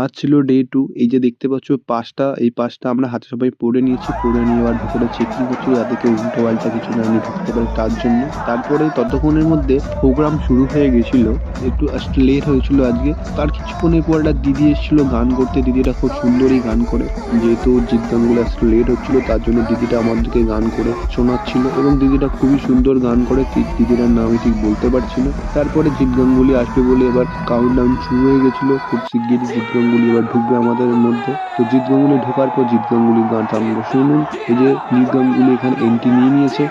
আজ ছিল ডে 2। এই যে দেখতে পাচ্ছ পাসটা, এই পাসটা আমরা হাতে সবাই পড়ে নিয়েছি। পড়ে নিয়ে ভিতরে চেকিং হচ্ছিল যাতে কেউ উল্টো-পাল্টা কিছু না নিয়ে ঢুকতে পারে তার জন্য। তারপরে ততক্ষণের মধ্যে প্রোগ্রাম শুরু হয়ে গেছিল। একটু আসতে লেট হয়েছিল আজকে। তার কিছুক্ষণের পর একটা দিদি এসেছিল গান করতে। দিদিটা খুব সুন্দরই গান করে। যেহেতু জিৎ গাঙ্গুলি আসতে লেট হচ্ছিল তার জন্য দিদিটা আমাদেরকে গান করে শোনাচ্ছিল এবং দিদিটা খুবই সুন্দর গান করে। দিদিটার নাম আমি ঠিক বলতে পারছি না। তারপরে জিৎ গাঙ্গুলি আসবে বলে এবার কাউন্টডাউন শুরু হয়ে গেছিল। খুব শিগগিরই জিৎ গাঙ্গুলি এবার ঢুকবে আমাদের মধ্যে। তো জিৎ গাঙ্গুলি ঢোকার পর জিৎ গাঙ্গুলির গানটা আপনারা শুনুন। এই যে জিৎ গাঙ্গুলি এখানে এন্ট্রি নিয়ে নিয়েছে।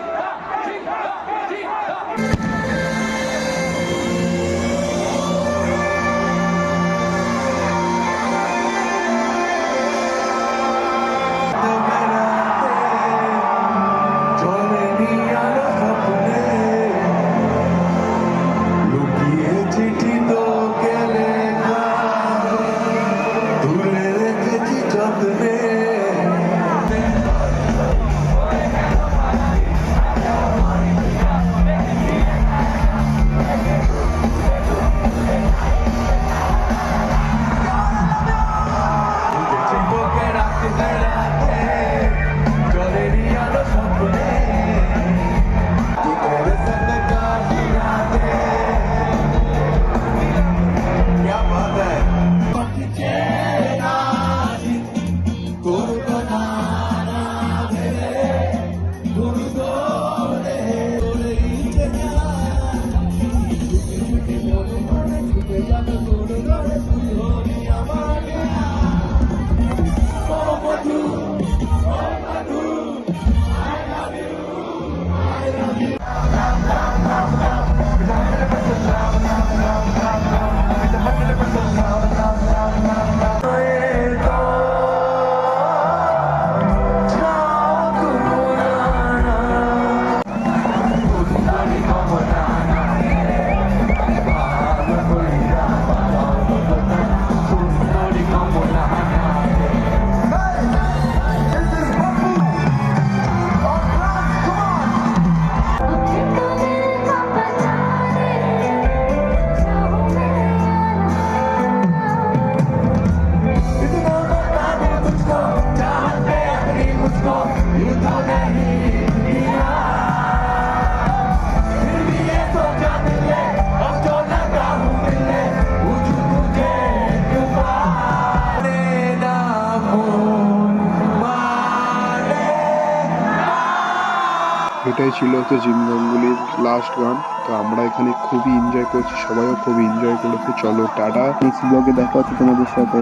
এটাই ছিল হচ্ছে জিৎ গাঙ্গুলির লাস্ট গান। তো আমরা এখানে খুবই এনজয় করছি, সবাইও খুব এনজয় করেছে। চলো টাটা, নেক্সট ব্লগে দেখা হচ্ছে তোমাদের সাথে।